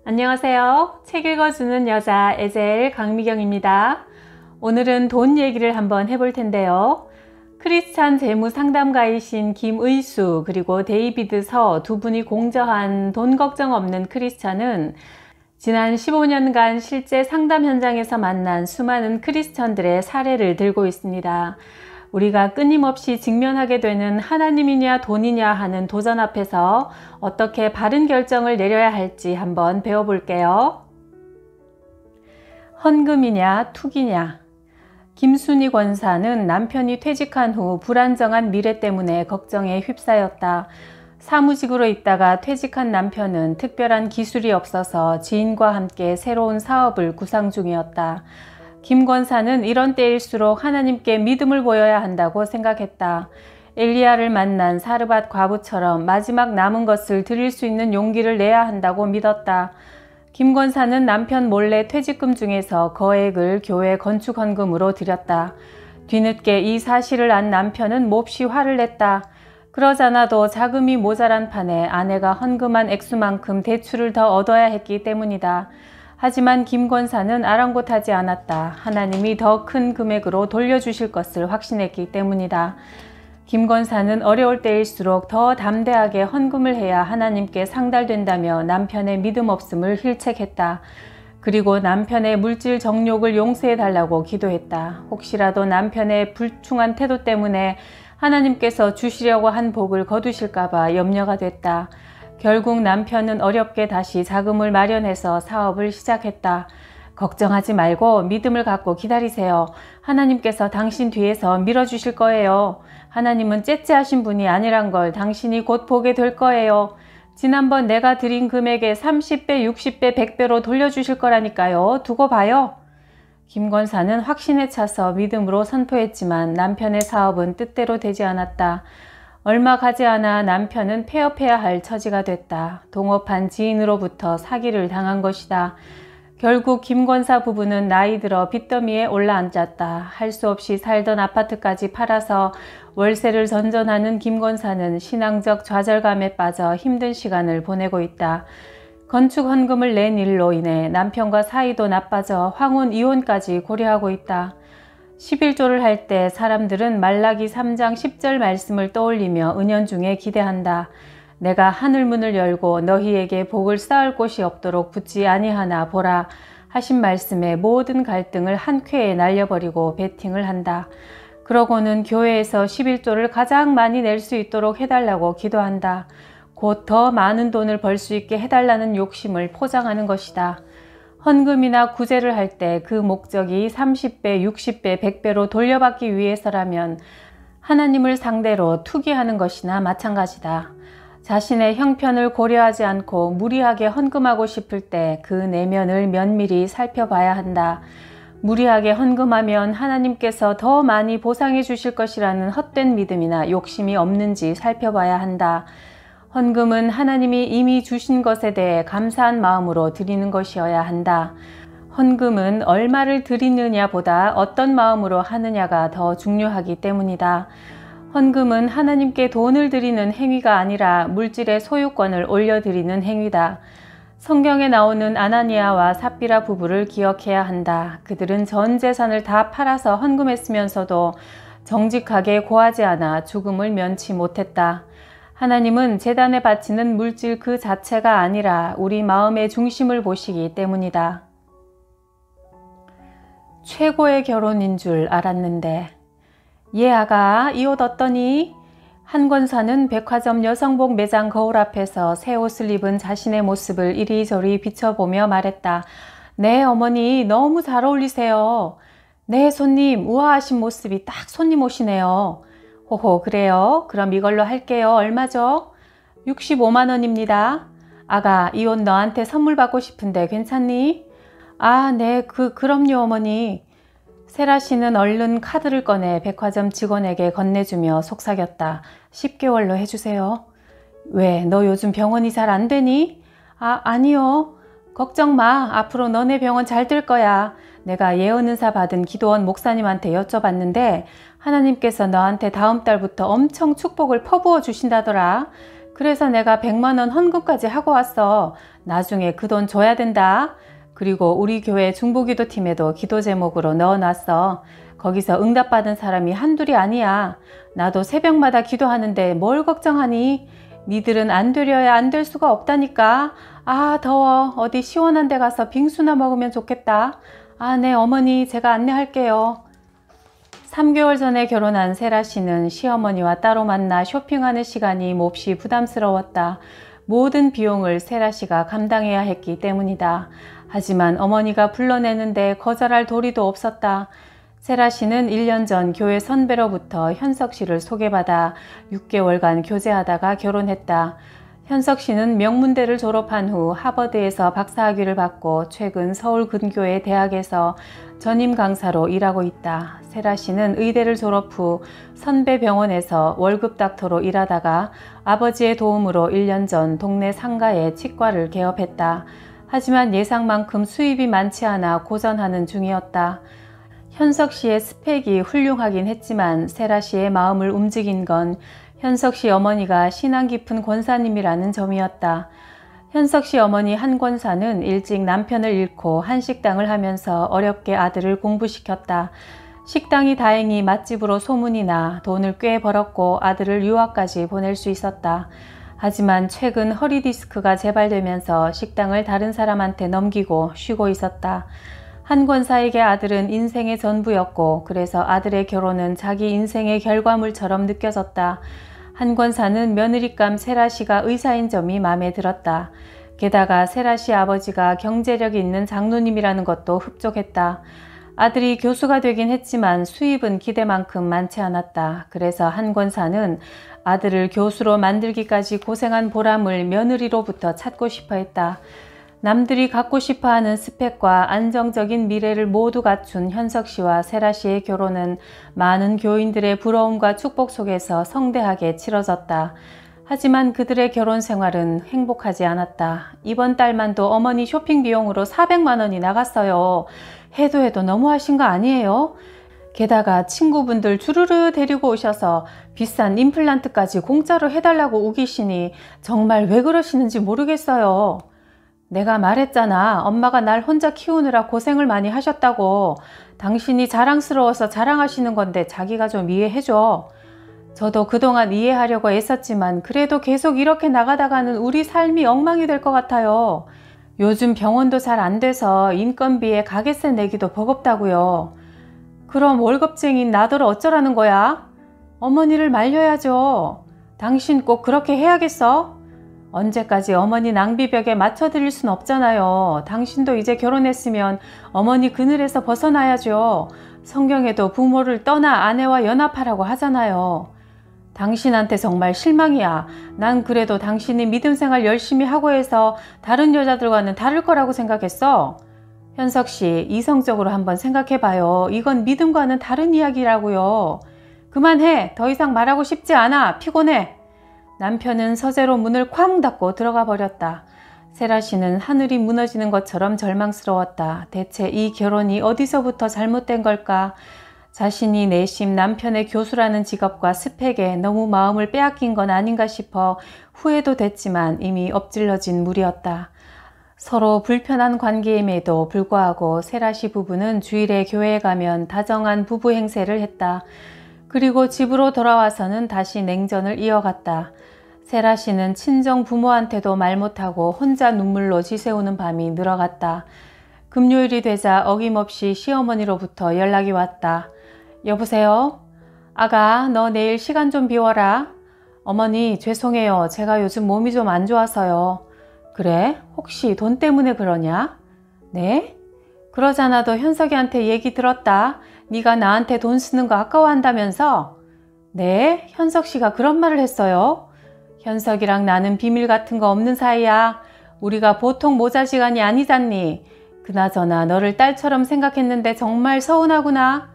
안녕하세요. 책 읽어주는 여자 에젤 강미경입니다. 오늘은 돈 얘기를 한번 해볼 텐데요. 크리스찬 재무 상담가이신 김의수 그리고 데이비드 서 두 분이 공저한 돈 걱정 없는 크리스찬은 지난 15년간 실제 상담 현장에서 만난 수많은 크리스천들의 사례를 들고 있습니다. 우리가 끊임없이 직면하게 되는 하나님이냐 돈이냐 하는 도전 앞에서 어떻게 바른 결정을 내려야 할지 한번 배워볼게요. 헌금이냐 투기냐. 김순희 권사는 남편이 퇴직한 후 불안정한 미래 때문에 걱정에 휩싸였다. 사무직으로 있다가 퇴직한 남편은 특별한 기술이 없어서 지인과 함께 새로운 사업을 구상 중이었다. 김 권사는 이런 때일수록 하나님께 믿음을 보여야 한다고 생각했다. 엘리야를 만난 사르밧 과부처럼 마지막 남은 것을 드릴 수 있는 용기를 내야 한다고 믿었다. 김 권사는 남편 몰래 퇴직금 중에서 거액을 교회 건축 헌금으로 드렸다. 뒤늦게 이 사실을 안 남편은 몹시 화를 냈다. 그러자나도 자금이 모자란 판에 아내가 헌금한 액수만큼 대출을 더 얻어야 했기 때문이다. 하지만 김 권사는 아랑곳하지 않았다. 하나님이 더 큰 금액으로 돌려주실 것을 확신했기 때문이다. 김 권사는 어려울 때일수록 더 담대하게 헌금을 해야 하나님께 상달된다며 남편의 믿음 없음을 힐책했다. 그리고 남편의 물질 정욕을 용서해달라고 기도했다. 혹시라도 남편의 불충한 태도 때문에 하나님께서 주시려고 한 복을 거두실까봐 염려가 됐다. 결국 남편은 어렵게 다시 자금을 마련해서 사업을 시작했다. 걱정하지 말고 믿음을 갖고 기다리세요. 하나님께서 당신 뒤에서 밀어주실 거예요. 하나님은 째째하신 분이 아니란 걸 당신이 곧 보게 될 거예요. 지난번 내가 드린 금액의 30배, 60배, 100배로 돌려주실 거라니까요. 두고 봐요. 김 권사는 확신에 차서 믿음으로 선포했지만 남편의 사업은 뜻대로 되지 않았다. 얼마 가지 않아 남편은 폐업해야 할 처지가 됐다. 동업한 지인으로부터 사기를 당한 것이다. 결국 김 권사 부부는 나이 들어 빚더미에 올라앉았다. 할 수 없이 살던 아파트까지 팔아서 월세를 전전하는 김 권사는 신앙적 좌절감에 빠져 힘든 시간을 보내고 있다. 건축 헌금을 낸 일로 인해 남편과 사이도 나빠져 황혼 이혼까지 고려하고 있다. 11조를 할 때 사람들은 말라기 3장 10절 말씀을 떠올리며 은연중에 기대한다. 내가 하늘문을 열고 너희에게 복을 쌓을 곳이 없도록 붙지 아니하나 보라 하신 말씀에 모든 갈등을 한 쾌에 날려버리고 베팅을 한다. 그러고는 교회에서 11조를 가장 많이 낼 수 있도록 해달라고 기도한다. 곧 더 많은 돈을 벌 수 있게 해달라는 욕심을 포장하는 것이다. 헌금이나 구제를 할 때 그 목적이 30배, 60배, 100배로 돌려받기 위해서라면 하나님을 상대로 투기하는 것이나 마찬가지다. 자신의 형편을 고려하지 않고 무리하게 헌금하고 싶을 때 그 내면을 면밀히 살펴봐야 한다. 무리하게 헌금하면 하나님께서 더 많이 보상해 주실 것이라는 헛된 믿음이나 욕심이 없는지 살펴봐야 한다. 헌금은 하나님이 이미 주신 것에 대해 감사한 마음으로 드리는 것이어야 한다. 헌금은 얼마를 드리느냐보다 어떤 마음으로 하느냐가 더 중요하기 때문이다. 헌금은 하나님께 돈을 드리는 행위가 아니라 물질의 소유권을 올려드리는 행위다. 성경에 나오는 아나니아와 삽비라 부부를 기억해야 한다. 그들은 전 재산을 다 팔아서 헌금했으면서도 정직하게 고하지 않아 죽음을 면치 못했다. 하나님은 제단에 바치는 물질 그 자체가 아니라 우리 마음의 중심을 보시기 때문이다. 최고의 결혼인 줄 알았는데 예 아가 이 옷 어떠니? 한 권사는 백화점 여성복 매장 거울 앞에서 새 옷을 입은 자신의 모습을 이리저리 비춰보며 말했다. 네 어머니 너무 잘 어울리세요. 네 손님 우아하신 모습이 딱 손님 옷이네요. 호호 그래요? 그럼 이걸로 할게요. 얼마죠? 65만 원입니다. 아가 이 옷 너한테 선물 받고 싶은데 괜찮니? 아 네 그럼요 어머니. 세라 씨는 얼른 카드를 꺼내 백화점 직원에게 건네주며 속삭였다. 10개월로 해주세요. 왜 너 요즘 병원이 잘 안 되니? 아니요. 걱정 마. 앞으로 너네 병원 잘 될 거야. 내가 예언은사 받은 기도원 목사님한테 여쭤봤는데 하나님께서 너한테 다음 달부터 엄청 축복을 퍼부어 주신다더라. 그래서 내가 100만 원 헌금까지 하고 왔어. 나중에 그 돈 줘야 된다. 그리고 우리 교회 중보기도팀에도 기도 제목으로 넣어놨어. 거기서 응답받은 사람이 한둘이 아니야. 나도 새벽마다 기도하는데 뭘 걱정하니? 니들은 안 되려야 안 될 수가 없다니까. 아, 더워. 어디 시원한 데 가서 빙수나 먹으면 좋겠다. 아, 네, 어머니, 제가 안내할게요. 3개월 전에 결혼한 세라 씨는 시어머니와 따로 만나 쇼핑하는 시간이 몹시 부담스러웠다. 모든 비용을 세라 씨가 감당해야 했기 때문이다. 하지만 어머니가 불러내는데 거절할 도리도 없었다. 세라 씨는 1년 전 교회 선배로부터 현석 씨를 소개받아 6개월간 교제하다가 결혼했다. 현석 씨는 명문대를 졸업한 후 하버드에서 박사학위를 받고 최근 서울 근교의 대학에서 전임 강사로 일하고 있다. 세라 씨는 의대를 졸업 후 선배 병원에서 월급 닥터로 일하다가 아버지의 도움으로 1년 전 동네 상가에 치과를 개업했다. 하지만 예상만큼 수입이 많지 않아 고전하는 중이었다. 현석 씨의 스펙이 훌륭하긴 했지만 세라 씨의 마음을 움직인 건 현석 씨 어머니가 신앙 깊은 권사님이라는 점이었다. 현석 씨 어머니 한 권사는 일찍 남편을 잃고 한식당을 하면서 어렵게 아들을 공부시켰다. 식당이 다행히 맛집으로 소문이 나 돈을 꽤 벌었고 아들을 유학까지 보낼 수 있었다. 하지만 최근 허리디스크가 재발되면서 식당을 다른 사람한테 넘기고 쉬고 있었다. 한 권사에게 아들은 인생의 전부였고 그래서 아들의 결혼은 자기 인생의 결과물처럼 느껴졌다. 한 권사는 며느리감 세라 씨가 의사인 점이 마음에 들었다. 게다가 세라 씨 아버지가 경제력이 있는 장로님이라는 것도 흡족했다. 아들이 교수가 되긴 했지만 수입은 기대만큼 많지 않았다. 그래서 한 권사는 아들을 교수로 만들기까지 고생한 보람을 며느리로부터 찾고 싶어 했다. 남들이 갖고 싶어하는 스펙과 안정적인 미래를 모두 갖춘 현석 씨와 세라 씨의 결혼은 많은 교인들의 부러움과 축복 속에서 성대하게 치러졌다. 하지만 그들의 결혼 생활은 행복하지 않았다. 이번 달만도 어머니 쇼핑 비용으로 400만 원이 나갔어요. 해도 너무하신 거 아니에요? 게다가 친구분들 주르르 데리고 오셔서 비싼 임플란트까지 공짜로 해달라고 우기시니 정말 왜 그러시는지 모르겠어요. 내가 말했잖아. 엄마가 날 혼자 키우느라 고생을 많이 하셨다고. 당신이 자랑스러워서 자랑하시는 건데 자기가 좀 이해해줘. 저도 그동안 이해하려고 애썼지만 그래도 계속 이렇게 나가다가는 우리 삶이 엉망이 될 것 같아요. 요즘 병원도 잘 안 돼서 인건비에 가게세 내기도 버겁다고요. 그럼 월급쟁이인 나더러 어쩌라는 거야? 어머니를 말려야죠. 당신 꼭 그렇게 해야겠어? 언제까지 어머니 낭비벽에 맞춰드릴 순 없잖아요. 당신도 이제 결혼했으면 어머니 그늘에서 벗어나야죠. 성경에도 부모를 떠나 아내와 연합하라고 하잖아요. 당신한테 정말 실망이야. 난 그래도 당신이 믿음 생활 열심히 하고 해서 다른 여자들과는 다를 거라고 생각했어. 현석 씨, 이성적으로 한번 생각해봐요. 이건 믿음과는 다른 이야기라고요. 그만해. 더 이상 말하고 싶지 않아. 피곤해. 남편은 서재로 문을 쾅 닫고 들어가 버렸다. 세라 씨는 하늘이 무너지는 것처럼 절망스러웠다. 대체 이 결혼이 어디서부터 잘못된 걸까? 자신이 내심 남편의 교수라는 직업과 스펙에 너무 마음을 빼앗긴 건 아닌가 싶어 후회도 됐지만 이미 엎질러진 물이었다. 서로 불편한 관계임에도 불구하고 세라 씨 부부는 주일에 교회에 가면 다정한 부부 행세를 했다. 그리고 집으로 돌아와서는 다시 냉전을 이어갔다. 세라 씨는 친정 부모한테도 말 못하고 혼자 눈물로 지새우는 밤이 늘어갔다. 금요일이 되자 어김없이 시어머니로부터 연락이 왔다. 여보세요? 아가, 너 내일 시간 좀 비워라. 어머니, 죄송해요. 제가 요즘 몸이 좀 안 좋아서요. 그래? 혹시 돈 때문에 그러냐? 네? 그러잖아도 현석이한테 얘기 들었다. 네가 나한테 돈 쓰는 거 아까워한다면서? 네? 현석 씨가 그런 말을 했어요? 현석이랑 나는 비밀 같은 거 없는 사이야. 우리가 보통 모자지간이 아니잖니. 그나저나 너를 딸처럼 생각했는데 정말 서운하구나.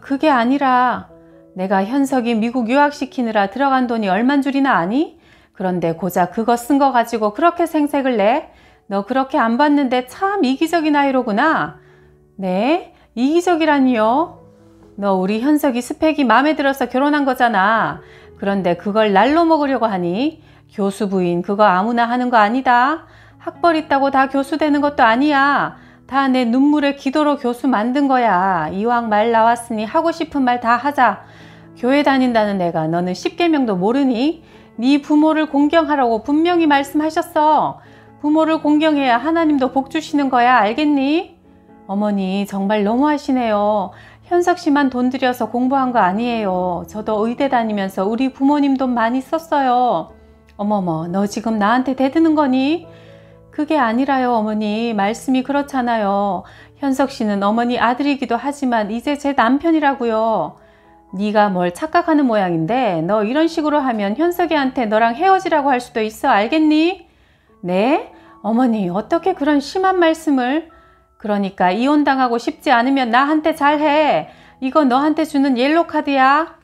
그게 아니라 내가 현석이 미국 유학시키느라 들어간 돈이 얼만 줄이나 아니? 그런데 고작 그거 쓴 거 가지고 그렇게 생색을 내? 너 그렇게 안 봤는데 참 이기적인 아이로구나. 네? 이기적이라니요? 너 우리 현석이 스펙이 마음에 들어서 결혼한 거잖아. 그런데 그걸 날로 먹으려고 하니? 교수 부인 그거 아무나 하는 거 아니다. 학벌 있다고 다 교수 되는 것도 아니야. 다 내 눈물의 기도로 교수 만든 거야. 이왕 말 나왔으니 하고 싶은 말 다 하자. 교회 다닌다는 내가 너는 십계명도 모르니? 네 부모를 공경하라고 분명히 말씀하셨어. 부모를 공경해야 하나님도 복 주시는 거야. 알겠니? 어머니 정말 너무하시네요. 현석 씨만 돈 들여서 공부한 거 아니에요. 저도 의대 다니면서 우리 부모님 돈 많이 썼어요. 어머머, 너 지금 나한테 대드는 거니? 그게 아니라요, 어머니. 말씀이 그렇잖아요. 현석 씨는 어머니 아들이기도 하지만 이제 제 남편이라고요. 네가 뭘 착각하는 모양인데 너 이런 식으로 하면 현석이한테 너랑 헤어지라고 할 수도 있어. 알겠니? 네? 어머니 어떻게 그런 심한 말씀을? 그러니까 이혼당하고 싶지 않으면 나한테 잘해. 이거 너한테 주는 옐로 카드야.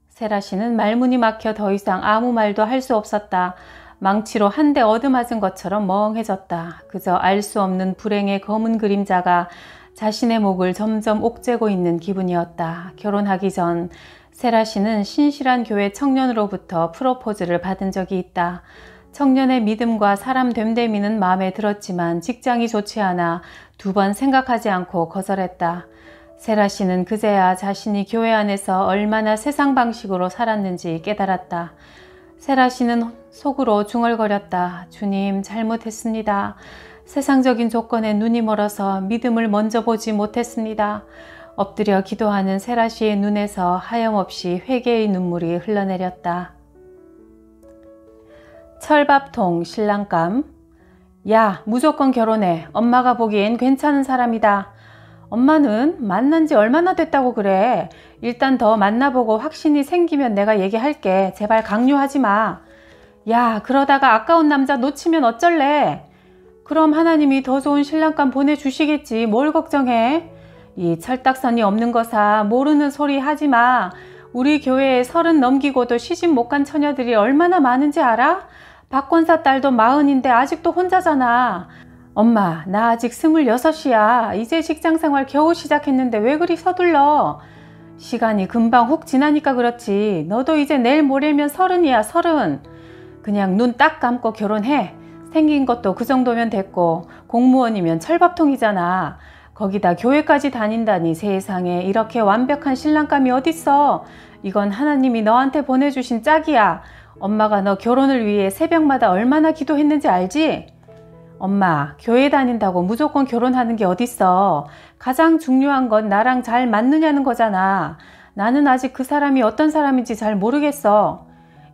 세라 씨는 말문이 막혀 더 이상 아무 말도 할 수 없었다. 망치로 한 대 얻어맞은 것처럼 멍해졌다. 그저 알 수 없는 불행의 검은 그림자가 자신의 목을 점점 옥죄고 있는 기분이었다. 결혼하기 전 세라 씨는 신실한 교회 청년으로부터 프로포즈를 받은 적이 있다. 청년의 믿음과 사람 됨됨이는 마음에 들었지만 직장이 좋지 않아 2번 생각하지 않고 거절했다. 세라 씨는 그제야 자신이 교회 안에서 얼마나 세상 방식으로 살았는지 깨달았다. 세라 씨는 속으로 중얼거렸다. 주님, 잘못했습니다. 세상적인 조건에 눈이 멀어서 믿음을 먼저 보지 못했습니다. 엎드려 기도하는 세라 씨의 눈에서 하염없이 회개의 눈물이 흘러내렸다. 철밥통 신랑감. 야, 무조건 결혼해. 엄마가 보기엔 괜찮은 사람이다. 엄마는 만난 지 얼마나 됐다고 그래. 일단 더 만나보고 확신이 생기면 내가 얘기할게. 제발 강요하지 마. 야, 그러다가 아까운 남자 놓치면 어쩔래? 그럼 하나님이 더 좋은 신랑감 보내주시겠지. 뭘 걱정해? 이 철딱선이 없는 거사 모르는 소리 하지 마. 우리 교회에 30 넘기고도 시집 못 간 처녀들이 얼마나 많은지 알아? 박권사 딸도 40인데 아직도 혼자잖아. 엄마, 나 아직 26이야. 이제 직장생활 겨우 시작했는데 왜 그리 서둘러? 시간이 금방 훅 지나니까 그렇지. 너도 이제 내일 모레면 30이야, 30. 그냥 눈 딱 감고 결혼해. 생긴 것도 그 정도면 됐고 공무원이면 철밥통이잖아. 거기다 교회까지 다닌다니 세상에 이렇게 완벽한 신랑감이 어딨어. 이건 하나님이 너한테 보내주신 짝이야. 엄마가 너 결혼을 위해 새벽마다 얼마나 기도했는지 알지? 엄마, 교회 다닌다고 무조건 결혼하는 게 어딨어. 가장 중요한 건 나랑 잘 맞느냐는 거잖아. 나는 아직 그 사람이 어떤 사람인지 잘 모르겠어.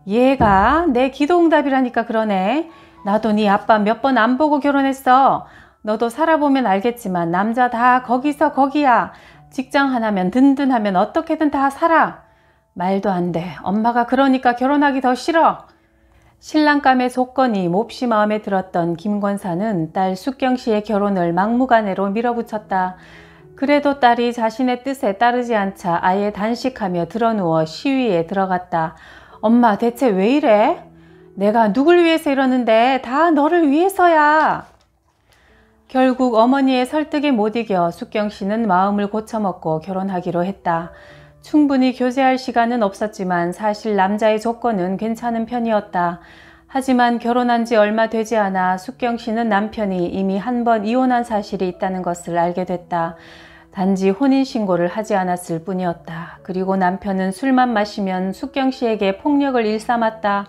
얘가 내 기도응답이라니까 그러네. 나도 네 아빠 몇 번 안 보고 결혼했어. 너도 살아보면 알겠지만 남자 다 거기서 거기야. 직장 하나면 든든하면 어떻게든 다 살아. 말도 안 돼. 엄마가 그러니까 결혼하기 더 싫어. 신랑감의 조건이 몹시 마음에 들었던 김권사는 딸 숙경씨의 결혼을 막무가내로 밀어붙였다. 그래도 딸이 자신의 뜻에 따르지 않자 아예 단식하며 드러누워 시위에 들어갔다. 엄마, 대체 왜 이래? 내가 누굴 위해서 이러는데 다 너를 위해서야. 결국 어머니의 설득에 못 이겨 숙경씨는 마음을 고쳐먹고 결혼하기로 했다. 충분히 교제할 시간은 없었지만 사실 남자의 조건은 괜찮은 편이었다. 하지만 결혼한 지 얼마 되지 않아 숙경씨는 남편이 이미 한 번 이혼한 사실이 있다는 것을 알게 됐다. 단지 혼인신고를 하지 않았을 뿐이었다. 그리고 남편은 술만 마시면 숙경씨에게 폭력을 일삼았다.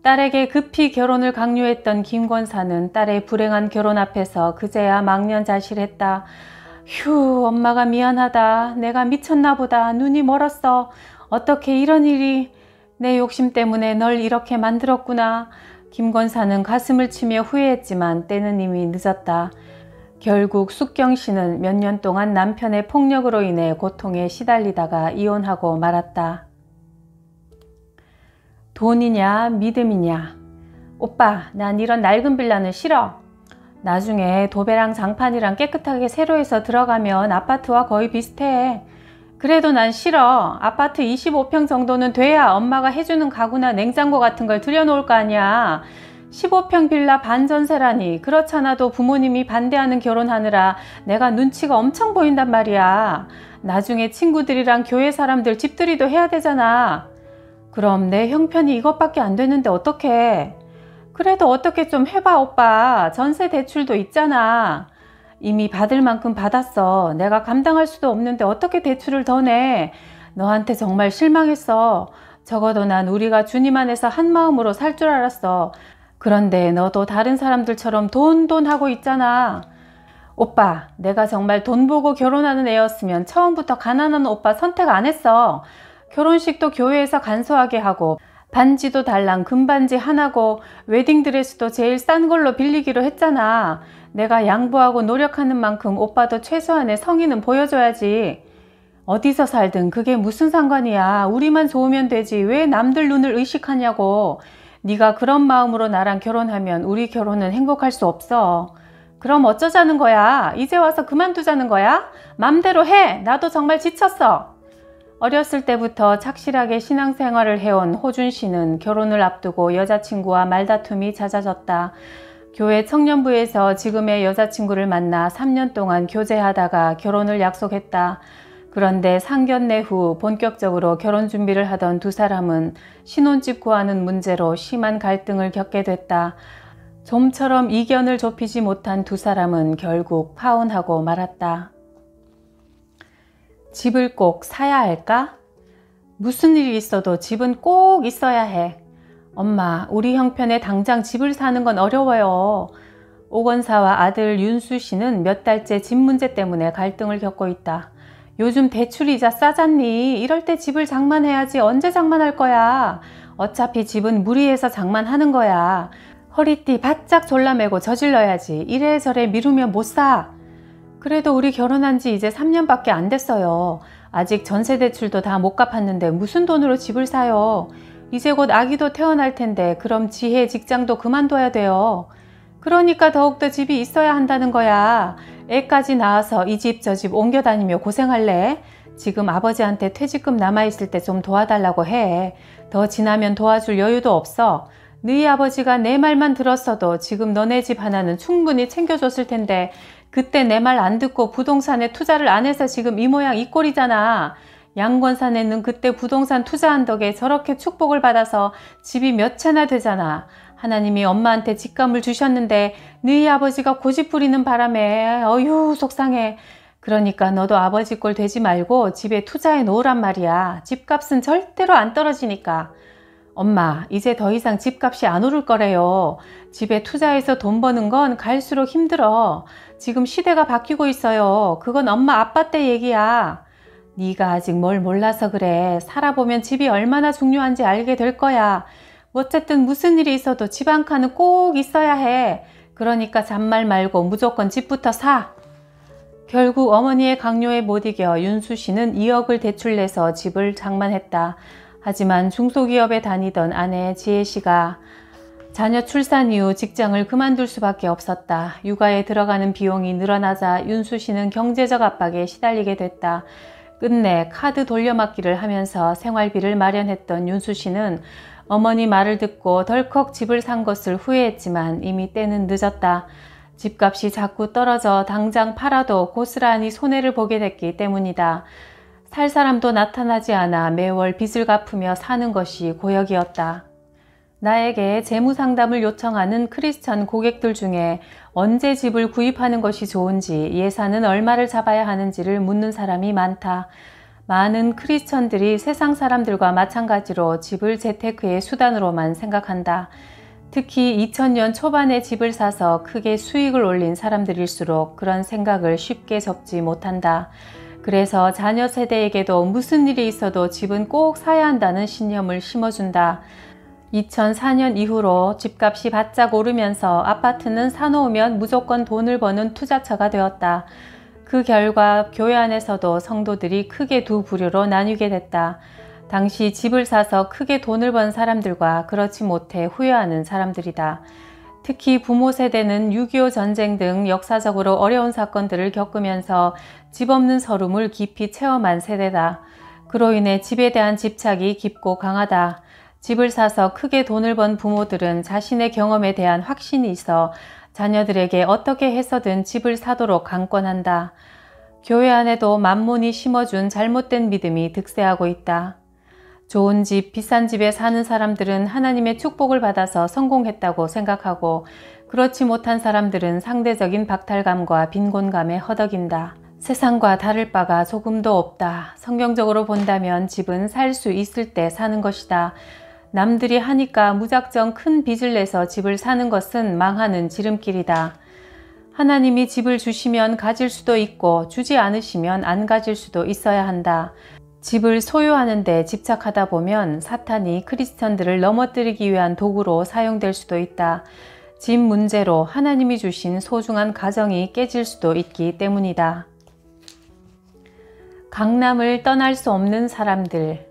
딸에게 급히 결혼을 강요했던 김권사는 딸의 불행한 결혼 앞에서 그제야 망연자실했다. 휴, 엄마가 미안하다. 내가 미쳤나 보다. 눈이 멀었어. 어떻게 이런 일이. 내 욕심 때문에 널 이렇게 만들었구나. 김권사는 가슴을 치며 후회했지만 때는 이미 늦었다. 결국 숙경씨는 몇 년 동안 남편의 폭력으로 인해 고통에 시달리다가 이혼하고 말았다. 돈이냐 믿음이냐. 오빠, 난 이런 낡은 빌라는 싫어. 나중에 도배랑 장판이랑 깨끗하게 새로 해서 들어가면 아파트와 거의 비슷해. 그래도 난 싫어. 아파트 25평 정도는 돼야 엄마가 해주는 가구나 냉장고 같은 걸 들여놓을 거 아니야. 15평 빌라 반전세라니. 그렇잖아도 부모님이 반대하는 결혼하느라 내가 눈치가 엄청 보인단 말이야. 나중에 친구들이랑 교회 사람들 집들이도 해야 되잖아. 그럼 내 형편이 이것밖에 안 되는데 어떡해. 그래도 어떻게 좀 해봐 오빠. 전세 대출도 있잖아. 이미 받을 만큼 받았어. 내가 감당할 수도 없는데 어떻게 대출을 더 내. 너한테 정말 실망했어. 적어도 난 우리가 주님 안에서 한 마음으로 살 줄 알았어. 그런데 너도 다른 사람들처럼 돈 하고 있잖아. 오빠, 내가 정말 돈 보고 결혼하는 애였으면 처음부터 가난한 오빠 선택 안 했어. 결혼식도 교회에서 간소하게 하고 반지도 달랑 금반지 하나고 웨딩드레스도 제일 싼 걸로 빌리기로 했잖아. 내가 양보하고 노력하는 만큼 오빠도 최소한의 성의는 보여줘야지. 어디서 살든 그게 무슨 상관이야. 우리만 좋으면 되지. 왜 남들 눈을 의식하냐고. 네가 그런 마음으로 나랑 결혼하면 우리 결혼은 행복할 수 없어. 그럼 어쩌자는 거야? 이제 와서 그만두자는 거야? 맘대로 해. 나도 정말 지쳤어. 어렸을 때부터 착실하게 신앙생활을 해온 호준 씨는 결혼을 앞두고 여자친구와 말다툼이 잦아졌다. 교회 청년부에서 지금의 여자친구를 만나 3년 동안 교제하다가 결혼을 약속했다. 그런데 상견례 후 본격적으로 결혼 준비를 하던 두 사람은 신혼집 구하는 문제로 심한 갈등을 겪게 됐다. 좀처럼 이견을 좁히지 못한 두 사람은 결국 파혼하고 말았다. 집을 꼭 사야 할까? 무슨 일이 있어도 집은 꼭 있어야 해. 엄마, 우리 형편에 당장 집을 사는 건 어려워요. 오건사와 아들 윤수 씨는 몇 달째 집 문제 때문에 갈등을 겪고 있다. 요즘 대출이자 싸잖니. 이럴 때 집을 장만해야지. 언제 장만할 거야? 어차피 집은 무리해서 장만하는 거야. 허리띠 바짝 졸라매고 저질러야지. 이래저래 미루면 못 사. 그래도 우리 결혼한 지 이제 3년밖에 안 됐어요. 아직 전세 대출도 다 못 갚았는데 무슨 돈으로 집을 사요. 이제 곧 아기도 태어날 텐데 그럼 지혜 직장도 그만둬야 돼요. 그러니까 더욱더 집이 있어야 한다는 거야. 애까지 낳아서 이 집 저 집 옮겨 다니며 고생할래? 지금 아버지한테 퇴직금 남아있을 때 좀 도와달라고 해. 더 지나면 도와줄 여유도 없어. 너희 아버지가 내 말만 들었어도 지금 너네 집 하나는 충분히 챙겨줬을 텐데 그때 내 말 안 듣고 부동산에 투자를 안 해서 지금 이 모양 이 꼴이잖아. 양권사내는 그때 부동산 투자한 덕에 저렇게 축복을 받아서 집이 몇 채나 되잖아. 하나님이 엄마한테 집감을 주셨는데 너희 아버지가 고집 부리는 바람에 어휴 속상해. 그러니까 너도 아버지 꼴 되지 말고 집에 투자해 놓으란 말이야. 집값은 절대로 안 떨어지니까. 엄마, 이제 더 이상 집값이 안 오를 거래요. 집에 투자해서 돈 버는 건 갈수록 힘들어. 지금 시대가 바뀌고 있어요. 그건 엄마 아빠 때 얘기야. 네가 아직 뭘 몰라서 그래. 살아보면 집이 얼마나 중요한지 알게 될 거야. 어쨌든 무슨 일이 있어도 집 한 칸은 꼭 있어야 해. 그러니까 잔말 말고 무조건 집부터 사. 결국 어머니의 강요에 못 이겨 윤수 씨는 2억을 대출내서 집을 장만했다. 하지만 중소기업에 다니던 아내 지혜 씨가 자녀 출산 이후 직장을 그만둘 수밖에 없었다. 육아에 들어가는 비용이 늘어나자 윤수 씨는 경제적 압박에 시달리게 됐다. 끝내 카드 돌려막기를 하면서 생활비를 마련했던 윤수 씨는 어머니 말을 듣고 덜컥 집을 산 것을 후회했지만 이미 때는 늦었다. 집값이 자꾸 떨어져 당장 팔아도 고스란히 손해를 보게 됐기 때문이다. 살 사람도 나타나지 않아 매월 빚을 갚으며 사는 것이 고역이었다. 나에게 재무상담을 요청하는 크리스천 고객들 중에 언제 집을 구입하는 것이 좋은지, 예산은 얼마를 잡아야 하는지를 묻는 사람이 많다. 많은 크리스천들이 세상 사람들과 마찬가지로 집을 재테크의 수단으로만 생각한다. 특히 2000년 초반에 집을 사서 크게 수익을 올린 사람들일수록 그런 생각을 쉽게 접지 못한다. 그래서 자녀 세대에게도 무슨 일이 있어도 집은 꼭 사야 한다는 신념을 심어준다. 2004년 이후로 집값이 바짝 오르면서 아파트는 사놓으면 무조건 돈을 버는 투자처가 되었다. 그 결과 교회 안에서도 성도들이 크게 두 부류로 나뉘게 됐다. 당시 집을 사서 크게 돈을 번 사람들과 그렇지 못해 후회하는 사람들이다. 특히 부모 세대는 6.25 전쟁 등 역사적으로 어려운 사건들을 겪으면서 집 없는 서름을 깊이 체험한 세대다. 그로 인해 집에 대한 집착이 깊고 강하다. 집을 사서 크게 돈을 번 부모들은 자신의 경험에 대한 확신이 있어 자녀들에게 어떻게 해서든 집을 사도록 강권한다. 교회 안에도 만몬이 심어준 잘못된 믿음이 득세하고 있다. 좋은 집, 비싼 집에 사는 사람들은 하나님의 축복을 받아서 성공했다고 생각하고 그렇지 못한 사람들은 상대적인 박탈감과 빈곤감에 허덕인다. 세상과 다를 바가 조금도 없다. 성경적으로 본다면 집은 살 수 있을 때 사는 것이다. 남들이 하니까 무작정 큰 빚을 내서 집을 사는 것은 망하는 지름길이다. 하나님이 집을 주시면 가질 수도 있고 주지 않으시면 안 가질 수도 있어야 한다. 집을 소유하는 데 집착하다 보면 사탄이 크리스천들을 넘어뜨리기 위한 도구로 사용될 수도 있다. 집 문제로 하나님이 주신 소중한 가정이 깨질 수도 있기 때문이다. 강남을 떠날 수 없는 사람들.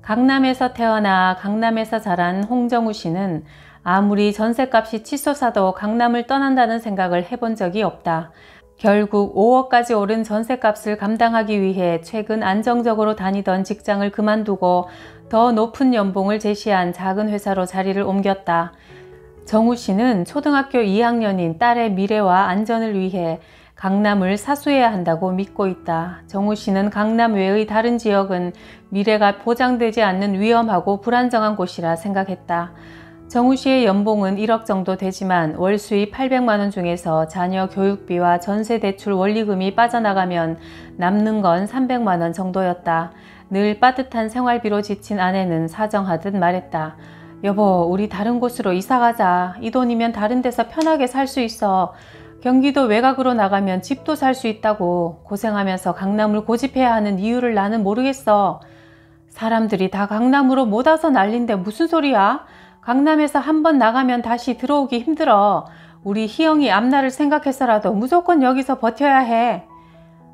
강남에서 태어나 강남에서 자란 홍정우 씨는 아무리 전셋값이 치솟아도 강남을 떠난다는 생각을 해본 적이 없다. 결국 5억까지 오른 전셋값을 감당하기 위해 최근 안정적으로 다니던 직장을 그만두고 더 높은 연봉을 제시한 작은 회사로 자리를 옮겼다. 정우 씨는 초등학교 2학년인 딸의 미래와 안전을 위해 강남을 사수해야 한다고 믿고 있다. 정우 씨는 강남 외의 다른 지역은 미래가 보장되지 않는 위험하고 불안정한 곳이라 생각했다. 정우 씨의 연봉은 1억 정도 되지만 월 수입 800만 원 중에서 자녀 교육비와 전세 대출 원리금이 빠져나가면 남는 건 300만 원 정도였다. 늘 빠듯한 생활비로 지친 아내는 사정하듯 말했다. 여보, 우리 다른 곳으로 이사 가자. 이 돈이면 다른 데서 편하게 살 수 있어. 경기도 외곽으로 나가면 집도 살 수 있다고. 고생하면서 강남을 고집해야 하는 이유를 나는 모르겠어. 사람들이 다 강남으로 못 와서 난린데 무슨 소리야? 강남에서 한번 나가면 다시 들어오기 힘들어. 우리 희영이 앞날을 생각해서라도 무조건 여기서 버텨야 해.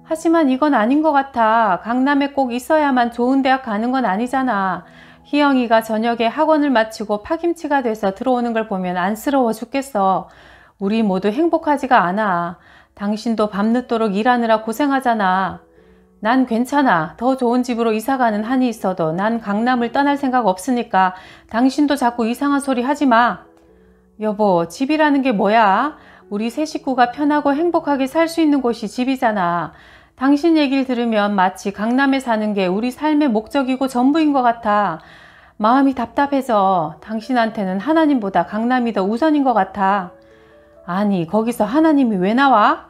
하지만 이건 아닌 것 같아. 강남에 꼭 있어야만 좋은 대학 가는 건 아니잖아. 희영이가 저녁에 학원을 마치고 파김치가 돼서 들어오는 걸 보면 안쓰러워 죽겠어. 우리 모두 행복하지가 않아. 당신도 밤늦도록 일하느라 고생하잖아. 난 괜찮아. 더 좋은 집으로 이사가는 한이 있어도 난 강남을 떠날 생각 없으니까 당신도 자꾸 이상한 소리 하지 마. 여보, 집이라는 게 뭐야? 우리 세 식구가 편하고 행복하게 살 수 있는 곳이 집이잖아. 당신 얘기를 들으면 마치 강남에 사는 게 우리 삶의 목적이고 전부인 것 같아. 마음이 답답해져. 당신한테는 하나님보다 강남이 더 우선인 것 같아. 아니, 거기서 하나님이 왜 나와?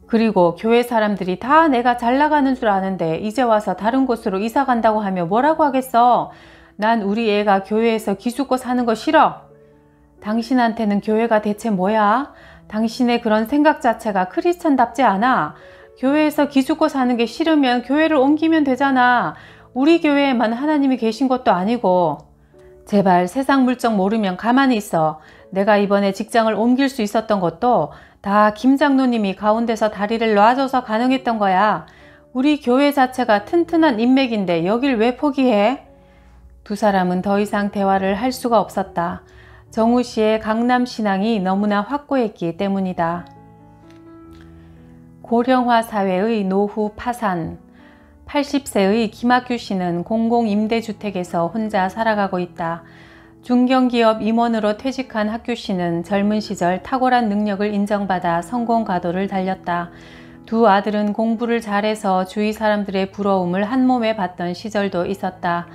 그리고 교회 사람들이 다 내가 잘 나가는 줄 아는데 이제 와서 다른 곳으로 이사 간다고 하면 뭐라고 하겠어? 난 우리 애가 교회에서 기죽고 사는 거 싫어. 당신한테는 교회가 대체 뭐야? 당신의 그런 생각 자체가 크리스천답지 않아. 교회에서 기죽고 사는 게 싫으면 교회를 옮기면 되잖아. 우리 교회에만 하나님이 계신 것도 아니고. 제발 세상 물정 모르면 가만히 있어. 내가 이번에 직장을 옮길 수 있었던 것도 다 김 장로님이 가운데서 다리를 놔줘서 가능했던 거야. 우리 교회 자체가 튼튼한 인맥인데 여길 왜 포기해? 두 사람은 더 이상 대화를 할 수가 없었다. 정우 씨의 강남 신앙이 너무나 확고했기 때문이다. 고령화 사회의 노후 파산. 80세의 김학규 씨는 공공임대주택에서 혼자 살아가고 있다. 중견기업 임원으로 퇴직한 학규 씨는 젊은 시절 탁월한 능력을 인정받아 성공 가도를 달렸다. 두 아들은 공부를 잘해서 주위 사람들의 부러움을 한몸에 받던 시절도 있었다.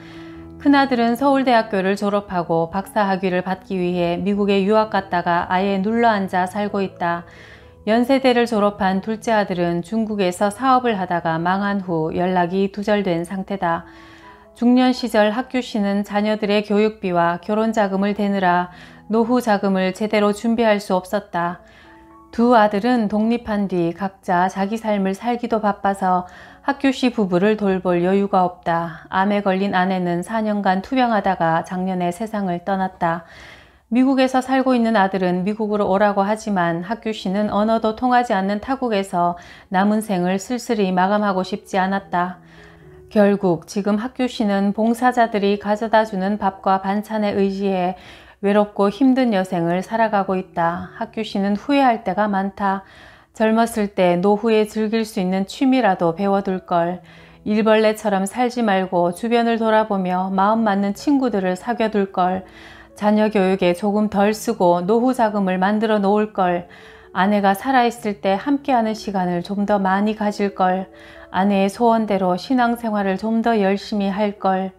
큰아들은 서울대학교를 졸업하고 박사학위를 받기 위해 미국에 유학 갔다가 아예 눌러앉아 살고 있다. 연세대를 졸업한 둘째 아들은 중국에서 사업을 하다가 망한 후 연락이 두절된 상태다. 중년 시절 학규 씨는 자녀들의 교육비와 결혼 자금을 대느라 노후 자금을 제대로 준비할 수 없었다. 두 아들은 독립한 뒤 각자 자기 삶을 살기도 바빠서 학규 씨 부부를 돌볼 여유가 없다. 암에 걸린 아내는 4년간 투병하다가 작년에 세상을 떠났다. 미국에서 살고 있는 아들은 미국으로 오라고 하지만 학규 씨는 언어도 통하지 않는 타국에서 남은 생을 쓸쓸히 마감하고 싶지 않았다. 결국 지금 학규 씨는 봉사자들이 가져다주는 밥과 반찬에 의지해 외롭고 힘든 여생을 살아가고 있다. 학규 씨는 후회할 때가 많다. 젊었을 때 노후에 즐길 수 있는 취미라도 배워둘 걸. 일벌레처럼 살지 말고 주변을 돌아보며 마음 맞는 친구들을 사귀어둘 걸. 자녀 교육에 조금 덜 쓰고 노후 자금을 만들어 놓을 걸. 아내가 살아있을 때 함께하는 시간을 좀 더 많이 가질 걸. 아내의 소원대로 신앙생활을 좀 더 열심히 할 걸.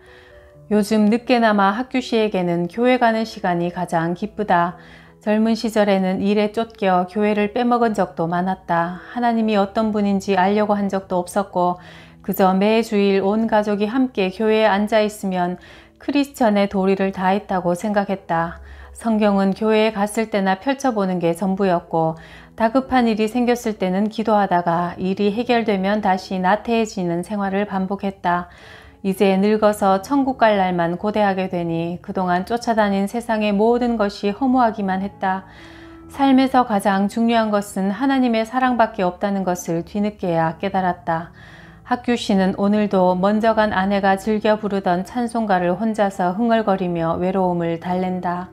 요즘 늦게나마 학교 씨에게는 교회 가는 시간이 가장 기쁘다. 젊은 시절에는 일에 쫓겨 교회를 빼먹은 적도 많았다. 하나님이 어떤 분인지 알려고 한 적도 없었고 그저 매주일 온 가족이 함께 교회에 앉아 있으면 크리스천의 도리를 다했다고 생각했다. 성경은 교회에 갔을 때나 펼쳐보는 게 전부였고 다급한 일이 생겼을 때는 기도하다가 일이 해결되면 다시 나태해지는 생활을 반복했다. 이제 늙어서 천국 갈 날만 고대하게 되니 그동안 쫓아다닌 세상의 모든 것이 허무하기만 했다. 삶에서 가장 중요한 것은 하나님의 사랑밖에 없다는 것을 뒤늦게야 깨달았다. 학규 씨는 오늘도 먼저 간 아내가 즐겨 부르던 찬송가를 혼자서 흥얼거리며 외로움을 달랜다.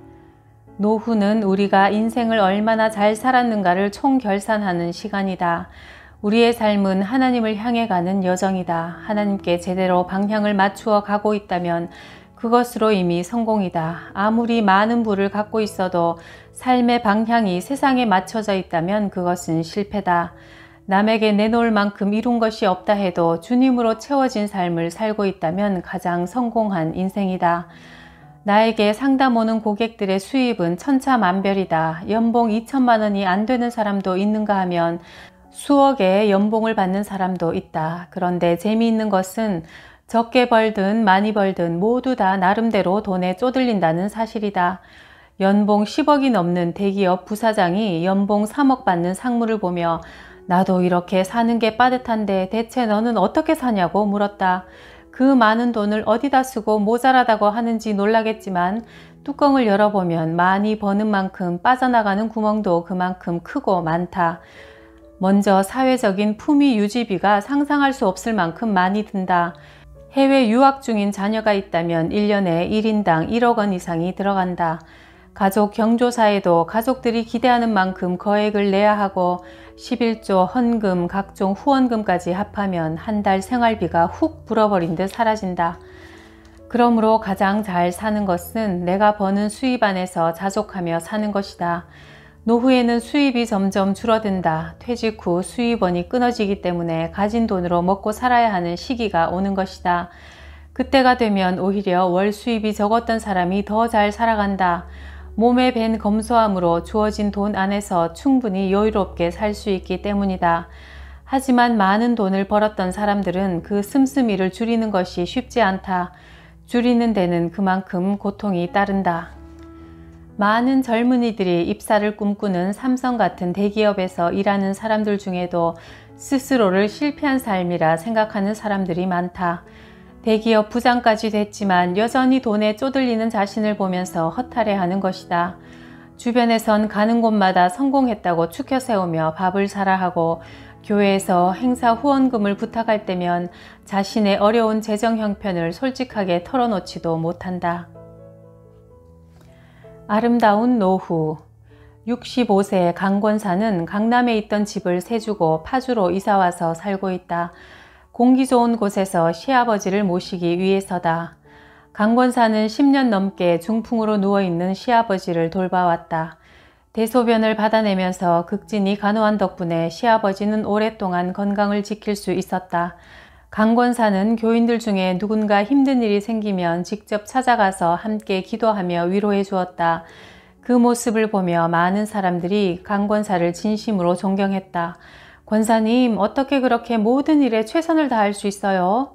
노후는 우리가 인생을 얼마나 잘 살았는가를 총결산하는 시간이다. 우리의 삶은 하나님을 향해 가는 여정이다. 하나님께 제대로 방향을 맞추어 가고 있다면 그것으로 이미 성공이다. 아무리 많은 부를 갖고 있어도 삶의 방향이 세상에 맞춰져 있다면 그것은 실패다. 남에게 내놓을 만큼 이룬 것이 없다 해도 주님으로 채워진 삶을 살고 있다면 가장 성공한 인생이다. 나에게 상담 오는 고객들의 수입은 천차만별이다. 연봉 2천만 원이 안 되는 사람도 있는가 하면 수억의 연봉을 받는 사람도 있다. 그런데 재미있는 것은 적게 벌든 많이 벌든 모두 다 나름대로 돈에 쪼들린다는 사실이다. 연봉 10억이 넘는 대기업 부사장이 연봉 3억 받는 상무를 보며 나도 이렇게 사는 게 빠듯한데 대체 너는 어떻게 사냐고 물었다. 그 많은 돈을 어디다 쓰고 모자라다고 하는지 놀라겠지만 뚜껑을 열어보면 많이 버는 만큼 빠져나가는 구멍도 그만큼 크고 많다. 먼저 사회적인 품위 유지비가 상상할 수 없을 만큼 많이 든다. 해외 유학 중인 자녀가 있다면 1년에 1인당 1억 원 이상이 들어간다. 가족 경조사에도 가족들이 기대하는 만큼 거액을 내야 하고 11조 헌금, 각종 후원금까지 합하면 한 달 생활비가 훅 불어버린 듯 사라진다. 그러므로 가장 잘 사는 것은 내가 버는 수입 안에서 자족하며 사는 것이다. 노후에는 수입이 점점 줄어든다. 퇴직 후 수입원이 끊어지기 때문에 가진 돈으로 먹고 살아야 하는 시기가 오는 것이다. 그때가 되면 오히려 월 수입이 적었던 사람이 더 잘 살아간다. 몸에 밴 검소함으로 주어진 돈 안에서 충분히 여유롭게 살 수 있기 때문이다. 하지만 많은 돈을 벌었던 사람들은 그 씀씀이를 줄이는 것이 쉽지 않다. 줄이는 데는 그만큼 고통이 따른다. 많은 젊은이들이 입사를 꿈꾸는 삼성 같은 대기업에서 일하는 사람들 중에도 스스로를 실패한 삶이라 생각하는 사람들이 많다. 대기업 부장까지 됐지만 여전히 돈에 쪼들리는 자신을 보면서 허탈해하는 것이다. 주변에선 가는 곳마다 성공했다고 추켜 세우며 밥을 사라 하고 교회에서 행사 후원금을 부탁할 때면 자신의 어려운 재정 형편을 솔직하게 털어놓지도 못한다. 아름다운 노후. 65세 강 권사는 강남에 있던 집을 세주고 파주로 이사와서 살고 있다. 공기 좋은 곳에서 시아버지를 모시기 위해서다. 강 권사는 10년 넘게 중풍으로 누워있는 시아버지를 돌봐왔다. 대소변을 받아내면서 극진히 간호한 덕분에 시아버지는 오랫동안 건강을 지킬 수 있었다. 강 권사는 교인들 중에 누군가 힘든 일이 생기면 직접 찾아가서 함께 기도하며 위로해 주었다. 그 모습을 보며 많은 사람들이 강 권사를 진심으로 존경했다. 권사님, 어떻게 그렇게 모든 일에 최선을 다할 수 있어요?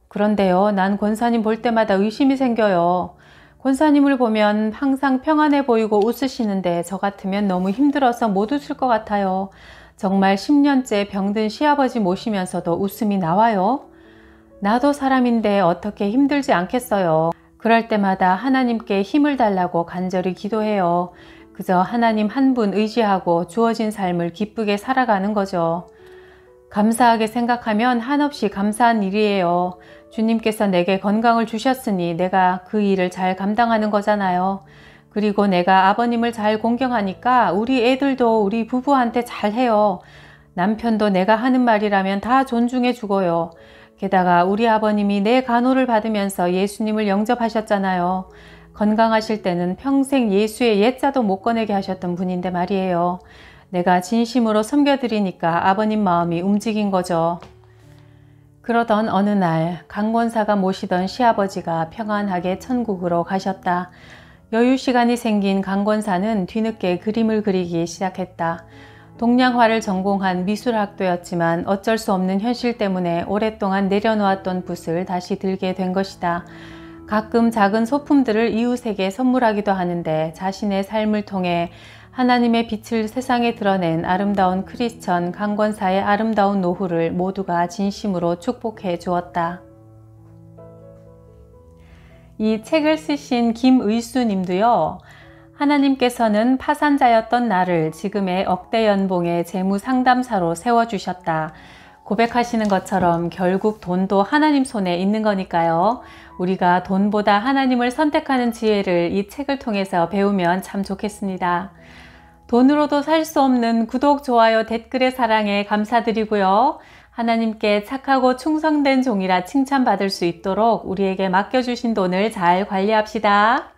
그런데요, 난 권사님 볼 때마다 의심이 생겨요. 권사님을 보면 항상 평안해 보이고 웃으시는데 저 같으면 너무 힘들어서 못 웃을 것 같아요. 정말 10년째 병든 시아버지 모시면서도 웃음이 나와요? 나도 사람인데 어떻게 힘들지 않겠어요. 그럴 때마다 하나님께 힘을 달라고 간절히 기도해요. 그저 하나님 한 분 의지하고 주어진 삶을 기쁘게 살아가는 거죠. 감사하게 생각하면 한없이 감사한 일이에요. 주님께서 내게 건강을 주셨으니 내가 그 일을 잘 감당하는 거잖아요. 그리고 내가 아버님을 잘 공경하니까 우리 애들도 우리 부부한테 잘해요. 남편도 내가 하는 말이라면 다 존중해 주고요. 게다가 우리 아버님이 내 간호를 받으면서 예수님을 영접하셨잖아요. 건강하실 때는 평생 예수의 옛자도 못 꺼내게 하셨던 분인데 말이에요. 내가 진심으로 섬겨드리니까 아버님 마음이 움직인 거죠. 그러던 어느 날 강 권사가 모시던 시아버지가 평안하게 천국으로 가셨다. 여유 시간이 생긴 강 권사는 뒤늦게 그림을 그리기 시작했다. 동양화를 전공한 미술학도였지만 어쩔 수 없는 현실 때문에 오랫동안 내려놓았던 붓을 다시 들게 된 것이다. 가끔 작은 소품들을 이웃에게 선물하기도 하는데 자신의 삶을 통해 하나님의 빛을 세상에 드러낸 아름다운 크리스천 강 권사의 아름다운 노후를 모두가 진심으로 축복해 주었다. 이 책을 쓰신 김의수 님도요. 하나님께서는 파산자였던 나를 지금의 억대 연봉의 재무 상담사로 세워주셨다. 고백하시는 것처럼 결국 돈도 하나님 손에 있는 거니까요. 우리가 돈보다 하나님을 선택하는 지혜를 이 책을 통해서 배우면 참 좋겠습니다. 돈으로도 살 수 없는 구독, 좋아요, 댓글의 사랑에 감사드리고요. 하나님께 착하고 충성된 종이라 칭찬받을 수 있도록 우리에게 맡겨주신 돈을 잘 관리합시다.